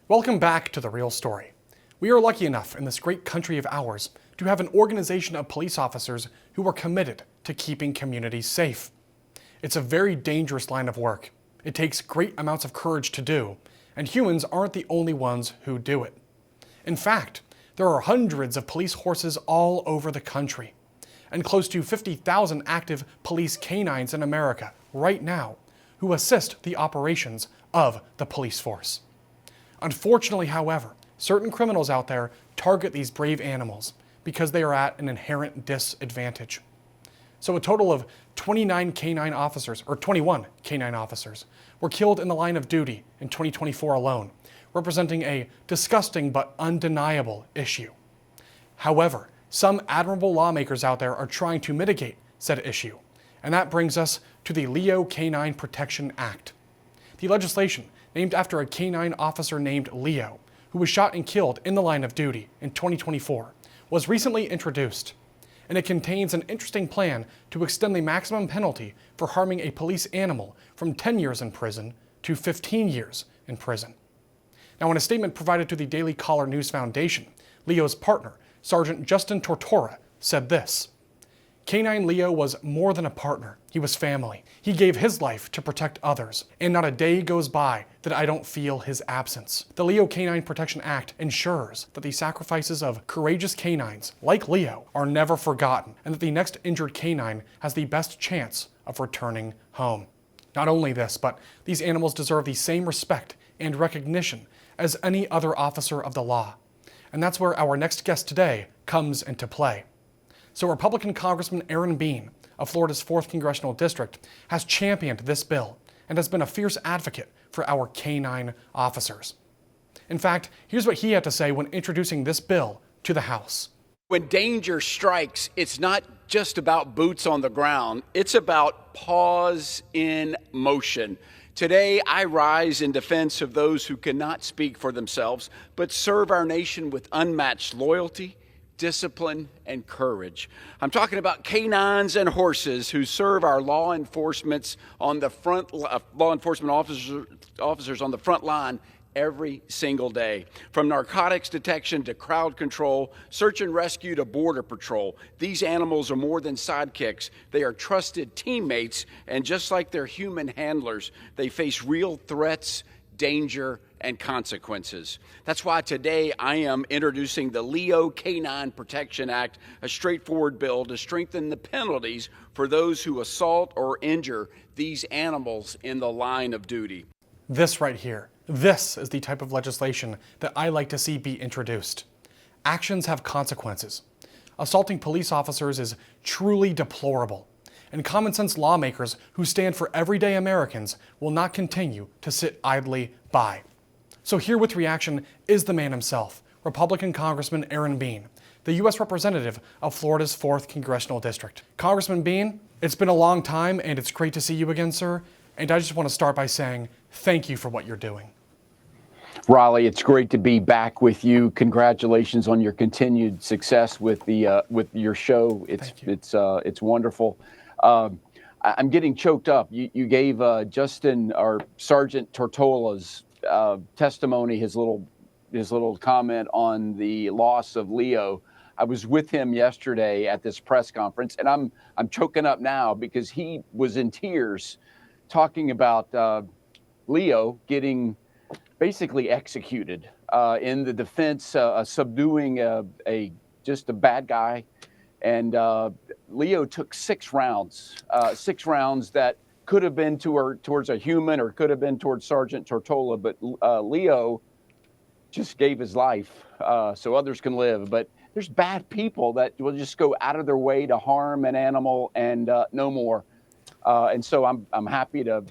Welcome back to The Real Story. We are lucky enough in this great country of ours to have an organization of police officers who are committed to keeping communities safe. It's a very dangerous line of work. It takes great amounts of courage to do, and humans aren't the only ones who do it. In fact, there are hundreds of police horses all over the country, and close to 50,000 active police canines in America right now who assist the operations of the police force. Unfortunately, however, certain criminals out there target these brave animals because they are at an inherent disadvantage. So a total of 21 canine officers were killed in the line of duty in 2024 alone, representing a disgusting but undeniable issue. However, some admirable lawmakers out there are trying to mitigate said issue, and that brings us to the Leo Canine Protection Act. The legislation, named after a canine officer named Leo, who was shot and killed in the line of duty in 2024, was recently introduced, and it contains an interesting plan to extend the maximum penalty for harming a police animal from 10 years in prison to 15 years in prison. Now, in a statement provided to the Daily Caller News Foundation, Leo's partner, Sergeant Justin Tortora, said this: "Canine Leo was more than a partner. He was family. He gave his life to protect others, and not a day goes by that I don't feel his absence." The Leo Canine Protection Act ensures that the sacrifices of courageous canines like Leo are never forgotten, and that the next injured canine has the best chance of returning home. Not only this, but these animals deserve the same respect and recognition as any other officer of the law. And that's where our next guest today comes into play. So Republican Congressman Aaron Bean of Florida's 4th Congressional District has championed this bill and has been a fierce advocate for our canine officers. In fact, here's what he had to say when introducing this bill to the House. When danger strikes, it's not just about boots on the ground, it's about paws in motion. Today, I rise in defense of those who cannot speak for themselves, but serve our nation with unmatched loyalty, discipline, and courage. I'm talking about canines and horses who serve our law enforcement officers on the front line every single day. From narcotics detection to crowd control, search and rescue to border patrol, these animals are more than sidekicks. They are trusted teammates, and just like their human handlers, they face real threats, danger, and consequences. That's why today I am introducing the Leo Canine Protection Act, a straightforward bill to strengthen the penalties for those who assault or injure these animals in the line of duty. This right here, this is the type of legislation that I like to see be introduced. Actions have consequences. Assaulting police officers is truly deplorable, and common sense lawmakers who stand for everyday Americans will not continue to sit idly by. So here with reaction is the man himself, Republican Congressman Aaron Bean, the U.S. representative of Florida's 4th Congressional District. Congressman Bean, it's been a long time and it's great to see you again, sir. And I just want to start by saying thank you for what you're doing. Raleigh, it's great to be back with you. Congratulations on your continued success with your show. It's wonderful. I'm getting choked up. You gave Justin, our Sergeant Tortola's testimony, his little comment on the loss of Leo. I was with him yesterday at this press conference, and I'm choking up now because he was in tears talking about Leo getting basically executed in the defense, subduing just a bad guy. And Leo took 6 rounds that could have been towards a human or could have been towards Sergeant Tortola, but Leo just gave his life so others can live. But there's bad people that will just go out of their way to harm an animal and no more. And so I'm happy to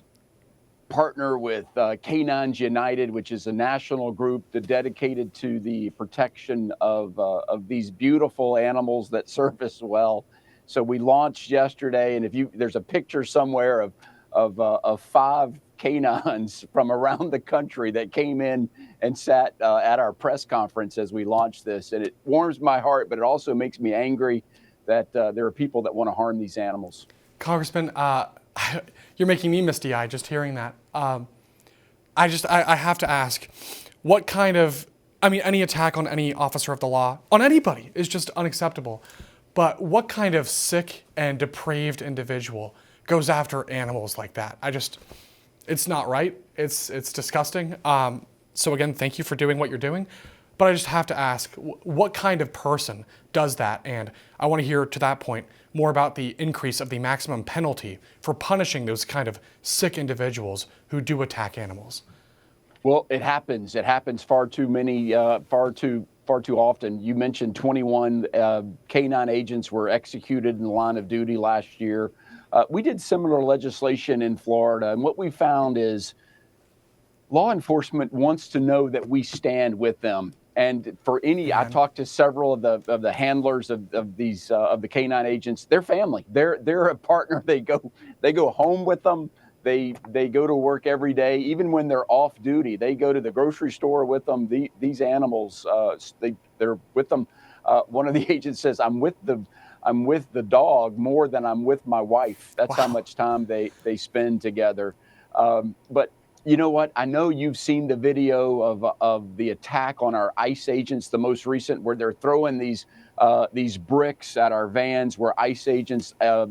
partner with Canines United, which is a national group dedicated to the protection of these beautiful animals that serve us well. So we launched yesterday, and there's a picture somewhere of 5 canines from around the country that came in and sat at our press conference as we launched this, and it warms my heart, but it also makes me angry that there are people that want to harm these animals. Congressman, you're making me misty-eyed just hearing that. I have to ask, what kind of, I mean, any attack on any officer of the law, on anybody, is just unacceptable. But what kind of sick and depraved individual goes after animals like that? It's not right. It's disgusting. So again, thank you for doing what you're doing. But I just have to ask, what kind of person does that? And I want to hear, to that point, more about the increase of the maximum penalty for punishing those kind of sick individuals who do attack animals. Well, it happens. It happens far too often. You mentioned 21 K-9 agents were executed in the line of duty last year. We did similar legislation in Florida, and what we found is law enforcement wants to know that we stand with them. And for any, I talked to several of the handlers of the K-9 agents. They're family. They're a partner. They go home with them. They go to work every day, even when they're off duty. They go to the grocery store with them. These animals, they're with them. One of the agents says, I'm with the dog more than I'm with my wife. That's how much time they spend together. But you know what? I know you've seen the video of the attack on our ICE agents, the most recent, where they're throwing these bricks at our vans, where ICE agents, the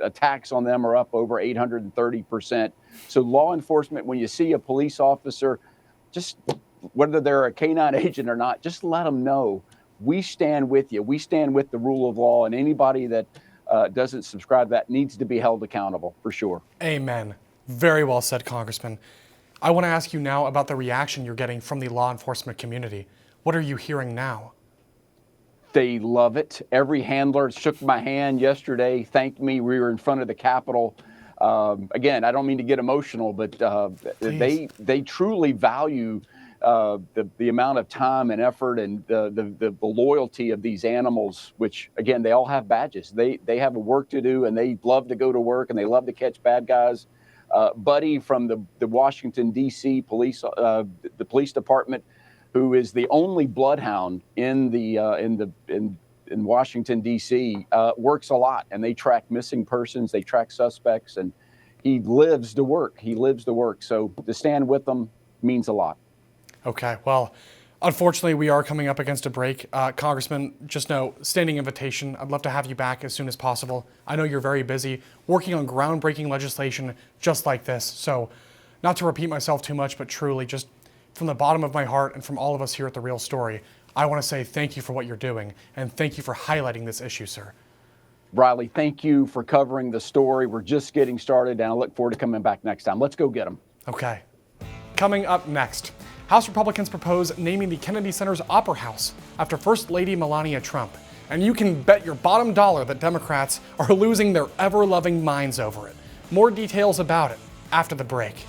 attacks on them are up over 830%. So law enforcement, when you see a police officer, just whether they're a K-9 agent or not, just let them know we stand with you. We stand with the rule of law, and anybody that doesn't subscribe to that needs to be held accountable, for sure. Amen. Very well said, Congressman. I want to ask you now about the reaction you're getting from the law enforcement community. What are you hearing now? They love it. Every handler shook my hand yesterday, thanked me. We were in front of the Capitol. Again, I don't mean to get emotional, but they truly value the amount of time and effort and the loyalty of these animals, which, again, they all have badges. They have a work to do, and they love to go to work, and they love to catch bad guys. Buddy from the Washington, D.C. police, the police department, who is the only bloodhound in Washington, D.C., works a lot, and they track missing persons, they track suspects, and he lives to work. So to stand with them means a lot. Okay, well, unfortunately, we are coming up against a break. Congressman, just know, standing invitation, I'd love to have you back as soon as possible. I know you're very busy working on groundbreaking legislation just like this. So not to repeat myself too much, but truly just from the bottom of my heart and from all of us here at The Real Story, I want to say thank you for what you're doing, and thank you for highlighting this issue, sir. Riley, thank you for covering the story. We're just getting started, and I look forward to coming back next time. Let's go get them. Okay. Coming up next, House Republicans propose naming the Kennedy Center's Opera House after First Lady Melania Trump. And you can bet your bottom dollar that Democrats are losing their ever-loving minds over it. More details about it after the break.